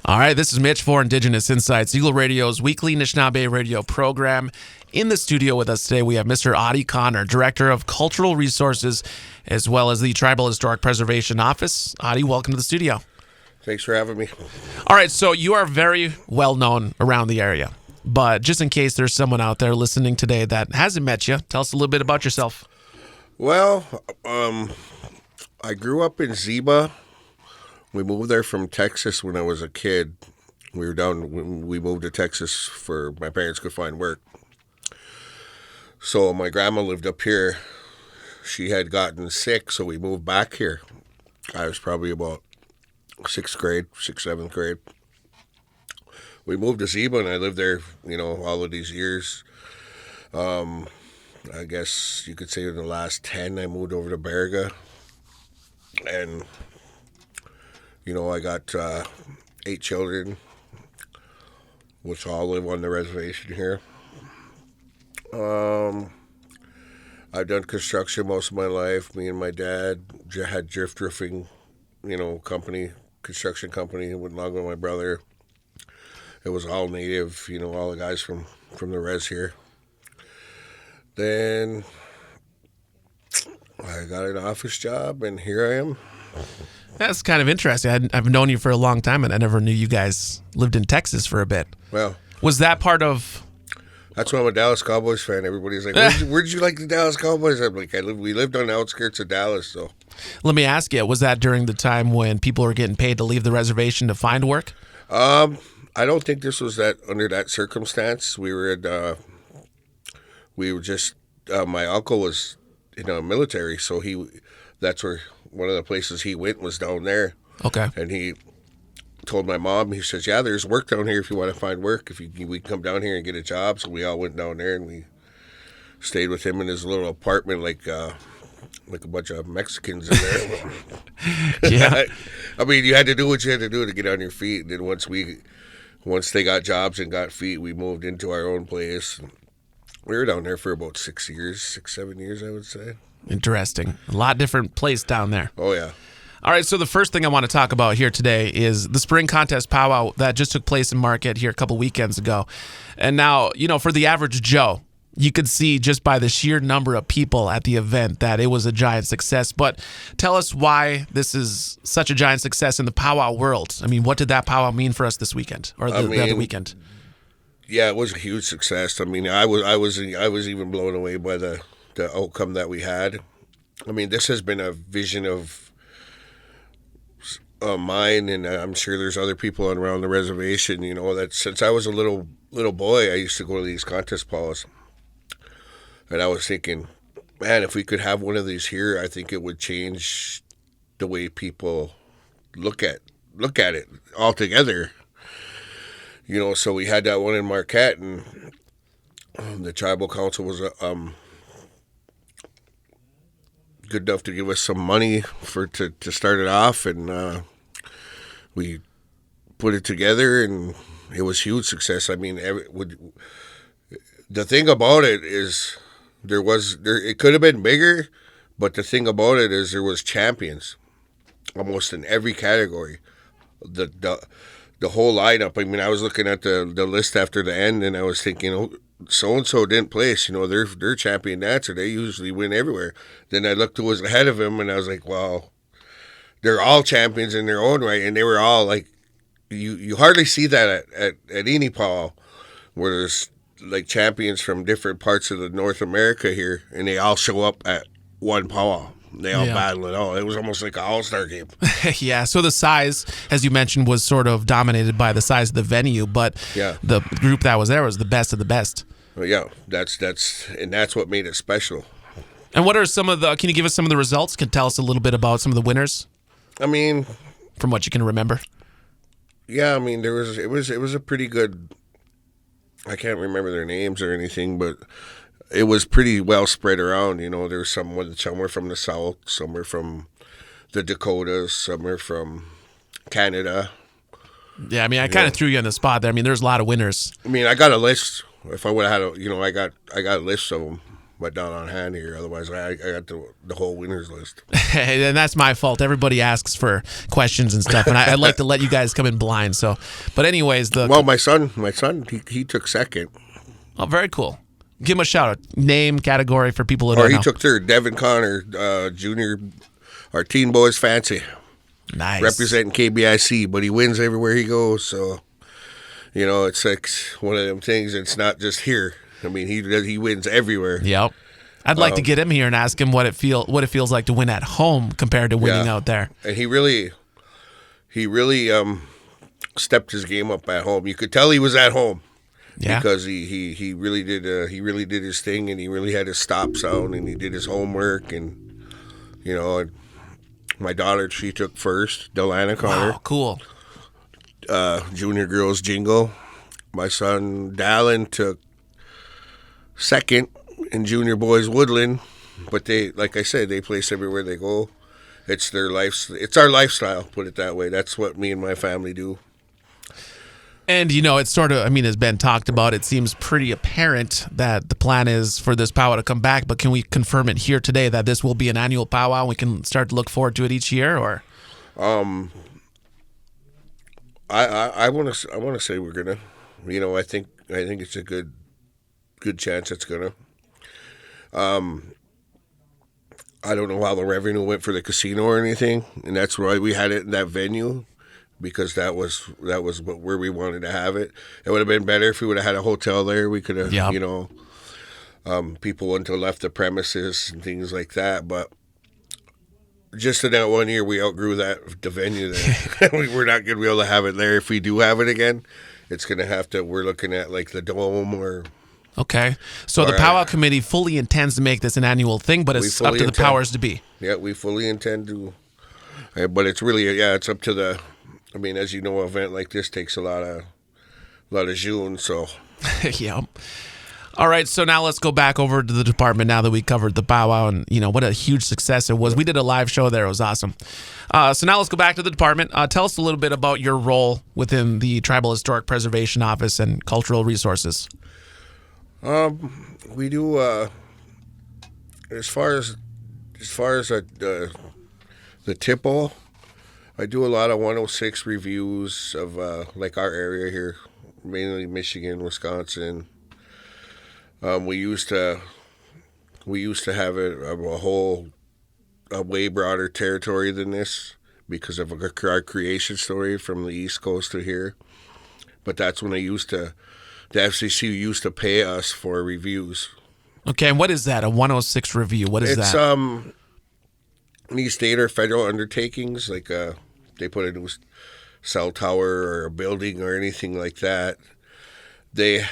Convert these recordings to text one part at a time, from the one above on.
All right, this is Mitch for Indigenous Insights, Eagle Radio's weekly Keweenaw Bay radio program. In the studio with us today, we have Mr. Alden Connor, Director of Cultural Resources, as well as the Tribal Historic Preservation Office. Alden, welcome to the studio. Thanks for having me. All right, so you are very well known around the area, but just in case there's someone out there listening today that hasn't met you, tell us a little bit about yourself. Well, I grew up in Ziba. We moved there from Texas when I was a kid. We moved to Texas for my parents could find work. So my grandma lived up here. She had gotten sick, so we moved back here. I was probably about sixth, seventh grade. We moved to Ziba, and I lived there, all of these years. I guess you could say in the last 10, I moved over to Baraga. And I got 8 children, which all live on the reservation here. I've done construction most of my life. Me and my dad had drift roofing, construction company. Went along with my brother. It was all native, all the guys from the res here. Then I got an office job, and here I am. That's kind of interesting. I've known you for a long time, and I never knew you guys lived in Texas for a bit. Well, was that part of... That's why I'm a Dallas Cowboys fan. Everybody's like, where did you like the Dallas Cowboys? I'm like, we lived on the outskirts of Dallas, so. Let me ask you, was that during the time when people were getting paid to leave the reservation to find work? I don't think this was under that circumstance. We were just, my uncle was in the military, so that's where one of the places he went was down there. Okay. And he told my mom, he says, yeah, there's work down here if you want to find work. We can come down here and get a job. So we all went down there, and we stayed with him in his little apartment like a bunch of Mexicans in there. Yeah. I mean, you had to do what you had to do to get on your feet. And then once they got jobs and got feet, we moved into our own place. We were down there for about 6, 7 years, I would say. Interesting. A lot different place down there. Oh, yeah. All right, so the first thing I want to talk about here today is the spring contest powwow that just took place in Marquette here a couple weekends ago. And now, for the average Joe, you could see just by the sheer number of people at the event that it was a giant success. But tell us why this is such a giant success in the powwow world. I mean, what did that powwow mean for us this weekend or the other weekend? Yeah, it was a huge success. I mean, I was even blown away by the outcome that we had. I mean, this has been a vision of mine, and I'm sure there's other people around the reservation, that since I was a little boy, I used to go to these contest powwows. And I was thinking, man, if we could have one of these here, I think it would change the way people look at it altogether. So we had that one in Marquette, and the tribal council was good enough to give us some money to start it off, and we put it together, and it was huge success. I mean, the thing about it is it could have been bigger, but the thing about it is there was champions almost in every category. The whole lineup. I mean, I was looking at the list after the end, and I was thinking, so-and-so didn't place. They're champion dancer. They usually win everywhere. Then I looked who was ahead of him, and I was like, wow, they're all champions in their own right. And they were all like, you hardly see that at any powwow where there's like champions from different parts of the North America here, and they all show up at one powwow. They all battle it all. It was almost like an all-star game. Yeah, so the size, as you mentioned, was sort of dominated by the size of the venue, but the group that was there was the best of the best. Well, yeah, that's what made it special. And what are can you give us some of the results? Can you tell us a little bit about some of the winners? I mean, from what you can remember. Yeah, I mean, it was a pretty good, I can't remember their names or anything, but it was pretty well spread around. There was some were from the South, some were from the Dakotas, some were from Canada. Yeah, I mean, I kind of threw you on the spot there. I mean, there's a lot of winners. I mean, I got a list. If I would have had I got a list of them. but not on hand here. Otherwise, I got the whole winners list. And that's my fault. Everybody asks for questions and stuff, and I'd like to let you guys come in blind. So, but anyways, my son, he took second. Oh, very cool. Give him a shout out. Name, category for people who don't know. He took third. Alden Connor, junior, our teen boys fancy. Nice. Representing KBIC, but he wins everywhere he goes. So, it's like one of them things. It's not just here. I mean, he wins everywhere. Yep. I'd like to get him here and ask him what it feels like to win at home compared to winning out there. And he really stepped his game up at home. You could tell he was at home. Yeah. Because he really did his thing, and he really had his stop sound, and he did his homework, and my daughter, she took first, Alden Connor. Wow, cool. Junior girls jingle. My son Dallin took second in junior boys woodland, but they, like I said, they place everywhere they go. It's their life. It's our lifestyle. Put it that way. That's what me and my family do. And, it's sort of, as Ben talked about, it seems pretty apparent that the plan is for this powwow to come back, but can we confirm it here today that this will be an annual powwow and we can start to look forward to it each year, or? I want to say we're going to, I think it's a good chance it's going to. I don't know how the revenue went for the casino or anything, and that's why we had it in that venue. Because that was where we wanted to have it. It would have been better if we would have had a hotel there. We could have, people wouldn't have left the premises and things like that. But just in that 1 year, we outgrew the venue there. We're not going to be able to have it there. If we do have it again, it's going to have to. We're looking at like the Dome or. Okay, so the powwow committee fully intends to make this an annual thing, but it's up to the powers to be. Yeah, we fully intend to. But it's really it's up to the. As you know, an event like this takes a lot of June, so. Yeah. All right, so now let's go back over to the department now that we covered the powwow and, what a huge success it was. We did a live show there. It was awesome. So now let's go back to the department. Tell us a little bit about your role within the Tribal Historic Preservation Office and Cultural Resources. We do, as far as the TIPO, I do a lot of 106 reviews of like our area here, mainly Michigan, Wisconsin. We used to have a way broader territory than this because of our creation story from the East Coast to here. But that's when the FCC used to pay us for reviews. Okay, and what is that? A 106 review? What is that? These state or federal undertakings, like they put a new cell tower or a building or anything like that. They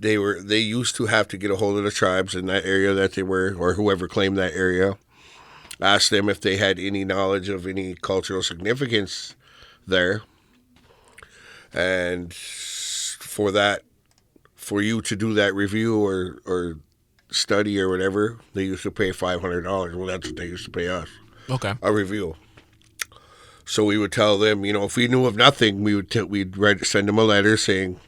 used to have to get a hold of the tribes in that area that they were, or whoever claimed that area, ask them if they had any knowledge of any cultural significance there. And for you to do that review or study or whatever, they used to pay $500. Well, that's what they used to pay us. Okay. A review. So we would tell them, if we knew of nothing, we'd send them a letter saying,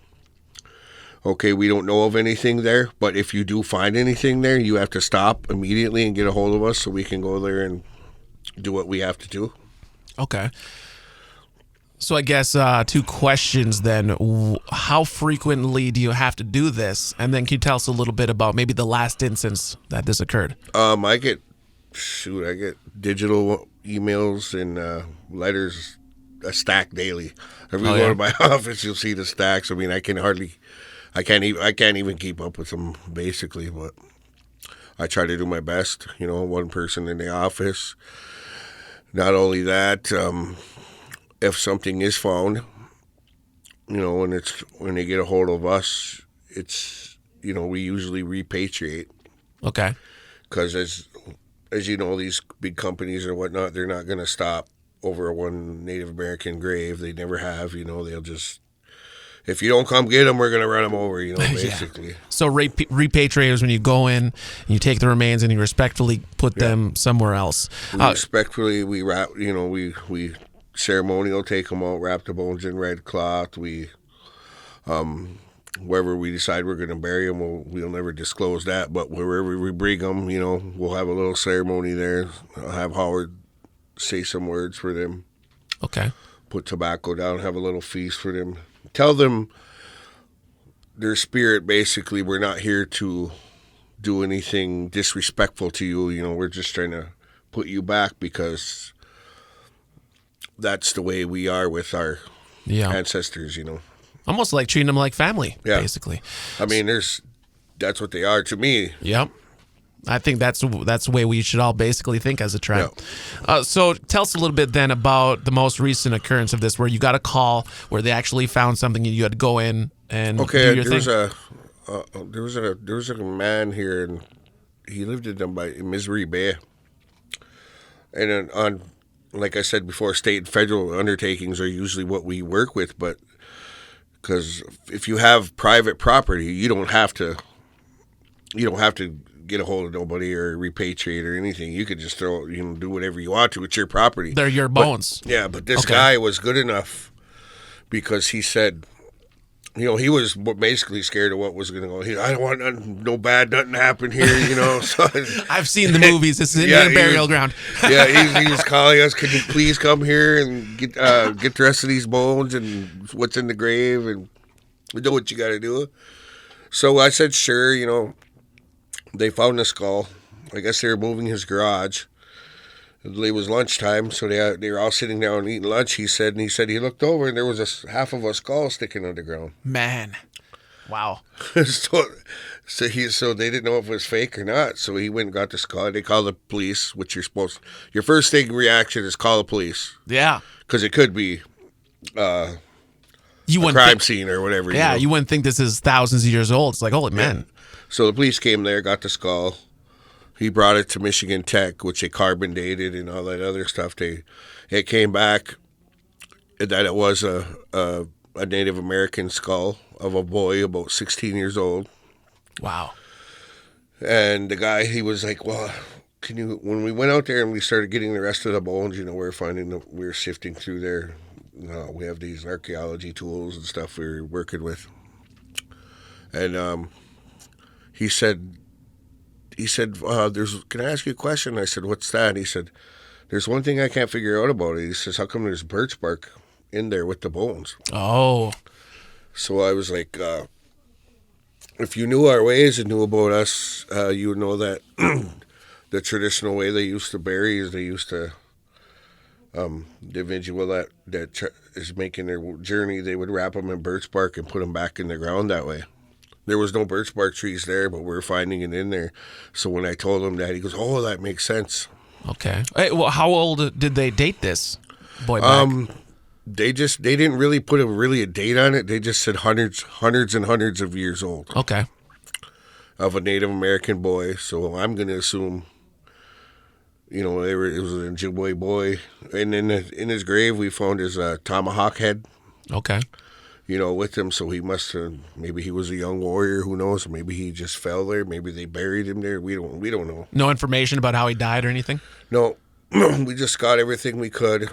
okay, we don't know of anything there, but if you do find anything there, you have to stop immediately and get a hold of us so we can go there and do what we have to do. Okay. So I guess 2 questions then. How frequently do you have to do this? And then can you tell us a little bit about maybe the last instance that this occurred? I get digital emails and letters, a stack daily. If you go to my office, you'll see the stacks. I can't even keep up with them basically, but I try to do my best. One person in the office. Not only that, if something is found, when they get a hold of us, it's we usually repatriate. Okay. Because as you know, these big companies or whatnot, they're not going to stop over one Native American grave. They never have. They'll just, if you don't come get them, we're going to run them over, basically. Yeah. So repatriate is when you go in, and you take the remains, and you respectfully put them somewhere else. Respectfully, we wrap, we ceremonial take them out, wrap the bones in red cloth. We wherever we decide we're going to bury them, we'll never disclose that. But wherever we bring them, we'll have a little ceremony there. I'll have Howard say some words for them. Okay. Put tobacco down, have a little feast for them. Tell them their spirit, basically, we're not here to do anything disrespectful to you. We're just trying to put you back because that's the way we are with our ancestors, Almost like treating them like family, basically. I mean, that's what they are to me. Yep. I think that's the way we should all basically think as a tribe. Yeah. So tell us a little bit then about the most recent occurrence of this, where you got a call where they actually found something and you had to go in and do your thing. There was a man here, and he lived in Misery Bay, and on, like I said before, state and federal undertakings are usually what we work with, but because if you have private property, you don't have to get a hold of nobody or repatriate or anything. You could just do whatever you want to. It's your property. They're your bones. But this guy was good enough because he said, he was basically scared of what was going to go. I don't want no bad nothing to happen here, So I've seen the movies. This is Indian burial ground. He was calling us. Could you please come here and get the rest of these bones and what's in the grave and do what you got to do. So I said, sure. They found the skull. I guess they were moving his garage. It was lunchtime, so they were all sitting down and eating lunch. He said he looked over and there was half of a skull sticking on the ground. Man, wow. so they didn't know if it was fake or not. So he went and got the skull. They called the police, which your first thing reaction is call the police. Yeah, because it could be a crime scene or whatever. Yeah, you wouldn't think this is thousands of years old. It's like, holy man. So the police came there, got the skull. He brought it to Michigan Tech, which they carbon dated and all that other stuff. It came back that it was a Native American skull of a boy about 16 years old. Wow. And the guy, he was like, well, when we went out there and we started getting the rest of the bones, we were sifting through there. We have these archaeology tools and stuff we were working with. And he said, can I ask you a question? I said, what's that? He said, there's one thing I can't figure out about it. He says, how come there's birch bark in there with the bones? Oh. So I was like, if you knew our ways and knew about us, you would know that the traditional way they used to bury is they used to, the individual that is making their journey, they would wrap them in birch bark and put them back in the ground that way. There was no birch bark trees there, but we were finding it in there. So when I told him that, he goes, oh, that makes sense. Okay. Hey, well, how old did they date this boy back? They didn't really put a date on it. They just said hundreds and hundreds of years old. Okay. Of a Native American boy. So I'm going to assume, it was an Ojibwe boy. And in his grave, we found his tomahawk head. Okay. With him, so he must have, maybe he was a young warrior, who knows, maybe he just fell there, maybe they buried him there, we don't know. No information about how he died or anything? No, we just got everything we could.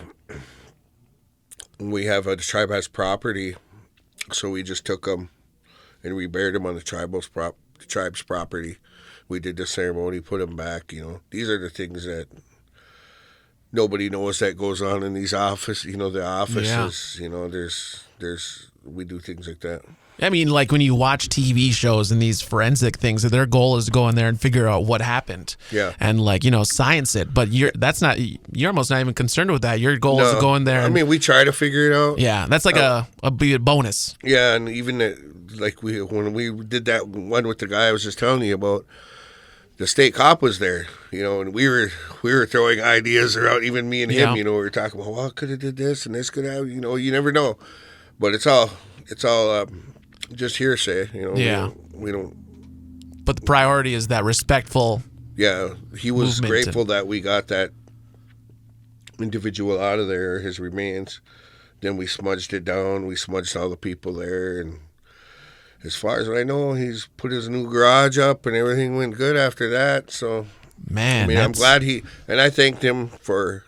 The tribe has property, so we just took him and we buried him on the tribe's property. We did the ceremony, put him back, These are the things that nobody knows that goes on in these offices, the offices, there's we do things like that. I mean, like when you watch TV shows and these forensic things, their goal is to go in there and figure out what happened. Yeah. And science it. But you're almost not even concerned with that. Your goal is to go in there. We try to figure it out. Yeah, that's like a bonus. Yeah, and even when we did that one with the guy I was just telling you about, the state cop was there, and we were throwing ideas around. Even me and him, we were talking about, well, could have did this and this could have, you never know. But it's all just hearsay, Yeah. We don't. But the priority is that respectful. Yeah, he was grateful that we got that individual out of there, his remains. Then we smudged it down. We smudged all the people there, and as far as I know, he's put his new garage up, and everything went good after that. So, man, I'm glad and I thanked him for.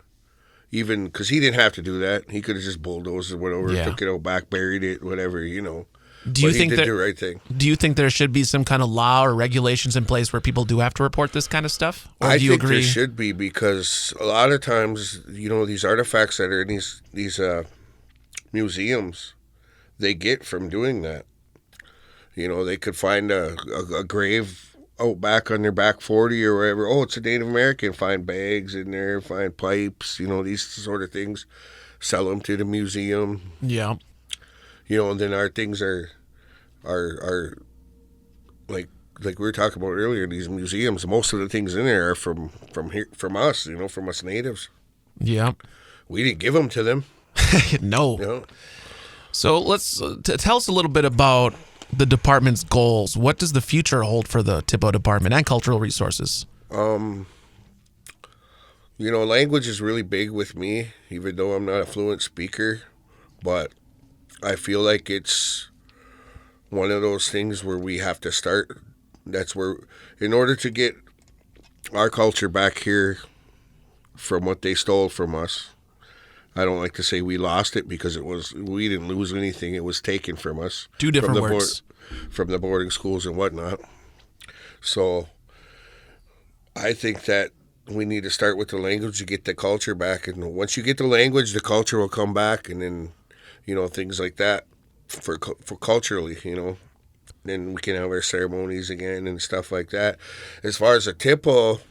Even because he didn't have to do that. He could have just bulldozed it, went over, took it out back, buried it, whatever, Do you But think he did that the right thing. Do you think there should be some kind of law or regulations in place where people do have to report this kind of stuff? Or I do you think agree? there should be, because a lot of times, these artifacts that are in these museums, they get from doing that. They could find a grave out back on their back 40 or wherever. Oh, it's a Native American. Find bags in there, find pipes, these sort of things. Sell them to the museum. Yeah. And then our things are like we were talking about earlier. These museums, most of the things in there are from here, from us. From us natives. Yeah. We didn't give them to them. No. So let's tell us a little bit about the department's goals. What does the future hold for the TIPO department and cultural resources? Language is really big with me, even though I'm not a fluent speaker. But I feel like it's one of those things where we have to start. That's where, in order to get our culture back here from what they stole from us, I don't like to say we lost it, because we didn't lose anything. It was taken from us. Two different words. From the boarding schools and whatnot. So I think that we need to start with the language to get the culture back. And once you get the language, the culture will come back. And then, things like that for culturally, then we can have our ceremonies again and stuff like that. As far as the TIPO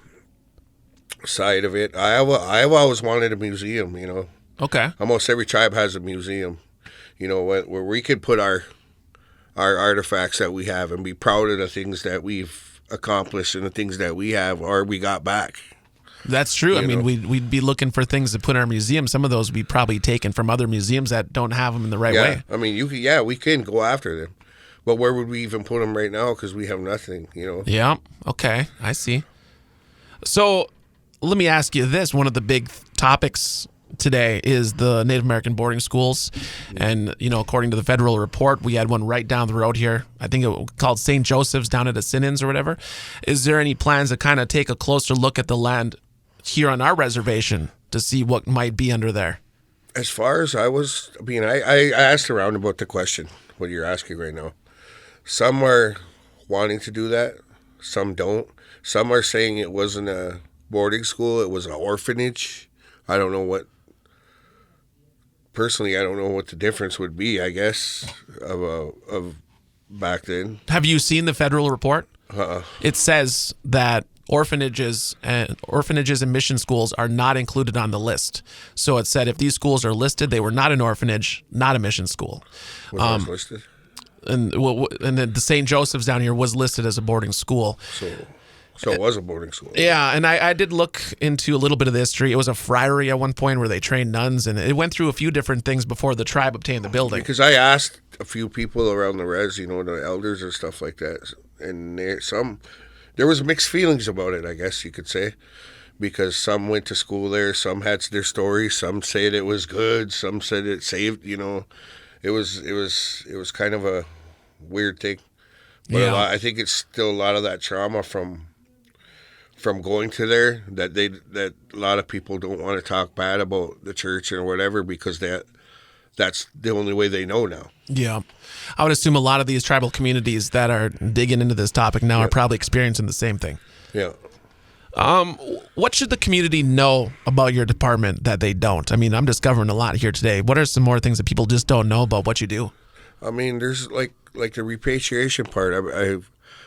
side of it, I've always wanted a museum, Okay. Almost every tribe has a museum, where we could put our artifacts that we have and be proud of the things that we've accomplished and the things that we have or we got back. That's true. I mean, we'd be looking for things to put in our museum. Some of those would be probably taken from other museums that don't have them in the right way. I mean, we can go after them. But where would we even put them right now? Because we have nothing, Yeah. Okay. I see. So let me ask you this. One of the big topics today is the Native American boarding schools. And, according to the federal report, we had one right down the road here. I think it was called St. Joseph's down at Asinnins or whatever. Is there any plans to kind of take a closer look at the land here on our reservation to see what might be under there? As far as I asked around about the question, what you're asking right now. Some are wanting to do that. Some don't. Some are saying it wasn't a boarding school. It was an orphanage. I don't know personally, I don't know what the difference would be, I guess, of back then. Have you seen the federal report? It says that orphanages and mission schools are not included on the list. So it said if these schools are listed, they were not an orphanage, not a mission school. Was listed? And then the St. Joseph's down here was listed as a boarding school. So it was a boarding school. Yeah, and I did look into a little bit of the history. It was a friary at one point where they trained nuns, and it went through a few different things before the tribe obtained the building. Because I asked a few people around the res, the elders and stuff like that, and there was mixed feelings about it, I guess you could say, because some went to school there, some had their stories, some said it was good, some said it saved, it was kind of a weird thing. But Yeah. I think it's still a lot of that trauma from going to there that a lot of people don't want to talk bad about the church or whatever, because that's the only way they know now. Yeah. I would assume a lot of these tribal communities that are digging into this topic now are probably experiencing the same thing. Yeah. What should the community know about your department that they don't? I mean, I'm discovering a lot here today. What are some more things that people just don't know about what you do? I mean, there's like the repatriation part.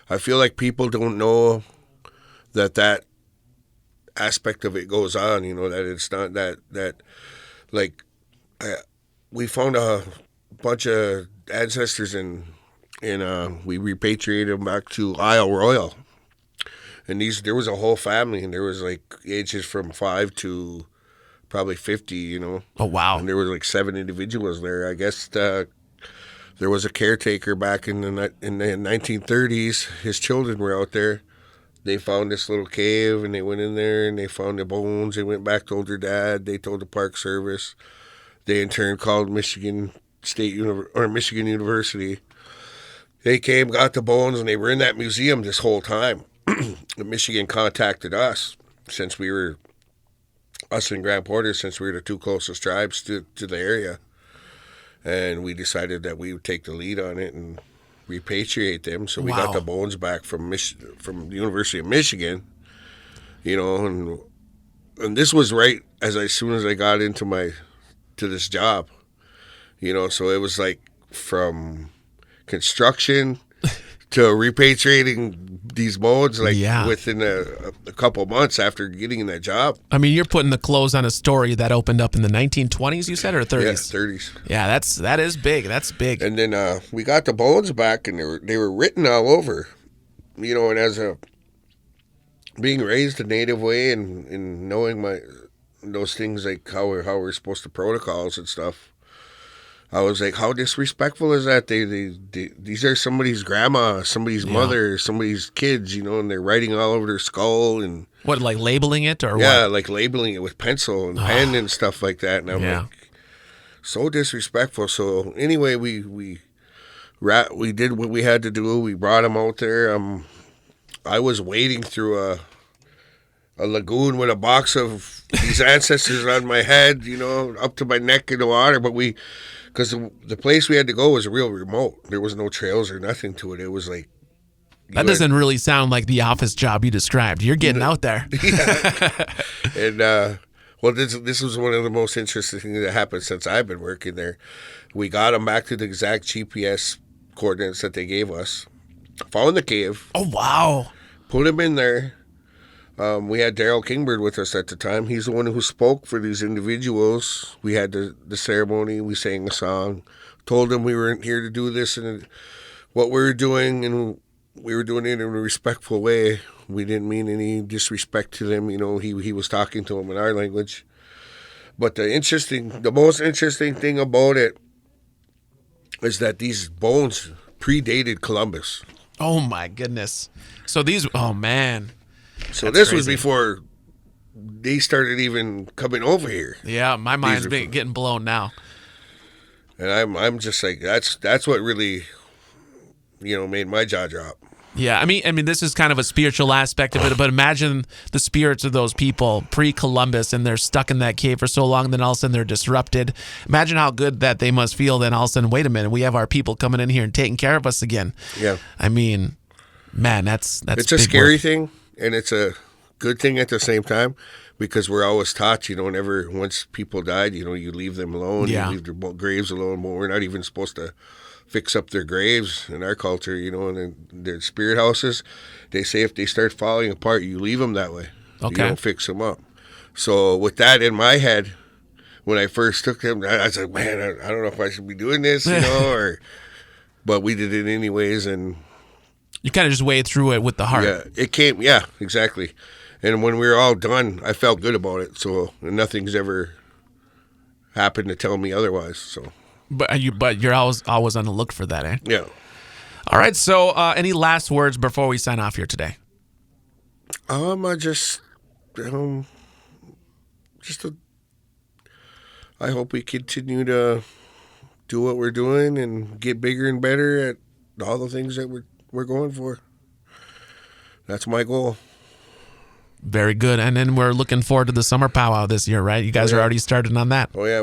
I feel like people don't know that aspect of it goes on. That it's not that like we found a bunch of ancestors and we repatriated them back to Isle Royal. And there was a whole family, and there was like ages from 5 to probably 50, Oh, wow. And there was like 7 individuals there. I guess there was a caretaker back in the 1930s. His children were out there. They found this little cave, and they went in there, and they found the bones. They went back, told their dad. They told the Park Service. They in turn called Michigan University. They came, got the bones, and they were in that museum this whole time. Michigan contacted us, since we were, us and Grand Portage, since we were the 2 closest tribes to the area. and we decided that we would take the lead on it and repatriate them. So we Wow. got the bones back from the University of Michigan, and this was right as soon as I got to this job, so it was like from construction to repatriating these bones, like within a couple months after getting in that job. I mean, you're putting the close on a story that opened up in the 1920s, you said, or 30s? Yeah, 30s. Yeah, that is big. That's big. And then we got the bones back, and they were written all over, and as being raised a native way and knowing those things, like how we're supposed to protocols and stuff, I was like, how disrespectful is that? These are somebody's grandma, somebody's mother, somebody's kids, and they're writing all over their skull and what, like labeling it or what? Yeah, like labeling it with pencil and pen and stuff like that. And I'm like, so disrespectful. So anyway, we did what we had to do. We brought them out there. I was wading through a lagoon with a box of these ancestors on my head, up to my neck in the water, but because the place we had to go was real remote. There was no trails or nothing to it. It was like... That doesn't really sound like the office job you described. You're getting out there. Yeah. And, this was one of the most interesting things that happened since I've been working there. We got them back to the exact GPS coordinates that they gave us. Found the cave. Oh, wow. Put them in there. We had Daryl Kingbird with us at the time. He's the one who spoke for these individuals. We had the ceremony. We sang a song. Told them we weren't here to do this and what we were doing, and we were doing it in a respectful way. We didn't mean any disrespect to them. He was talking to them in our language. But the most interesting thing about it is that these bones predated Columbus. Oh, my goodness. So oh, man. So this was before they started even coming over here. Yeah, my mind's getting blown now. And I'm just like, that's what really, made my jaw drop. Yeah, I mean, this is kind of a spiritual aspect of it, but imagine the spirits of those people pre-Columbus, and they're stuck in that cave for so long, then all of a sudden they're disrupted. Imagine how good that they must feel. Then all of a sudden, wait a minute, we have our people coming in here and taking care of us again. Yeah, I mean, man, that's it's a scary thing. And it's a good thing at the same time, because we're always taught, once people died, you leave them alone, you leave their graves alone. But we're not even supposed to fix up their graves in our culture, and in their spirit houses. They say if they start falling apart, you leave them that way. Okay. You don't fix them up. So with that in my head, when I first took them, I was like, man, I don't know if I should be doing this, but we did it anyways, and... You kind of just wade through it with the heart. Yeah, it came. Yeah, exactly. And when we were all done, I felt good about it. So nothing's ever happened to tell me otherwise. So, but you're always on the look for that, eh? Yeah. All right. So, any last words before we sign off here today? I hope we continue to do what we're doing and get bigger and better at all the things that we're going for. That's my goal. Very good. And then we're looking forward to the summer powwow this year, right? You guys are already started on that. Oh yeah,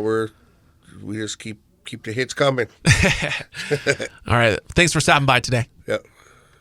we just keep the hits coming. All right. Thanks for stopping by today.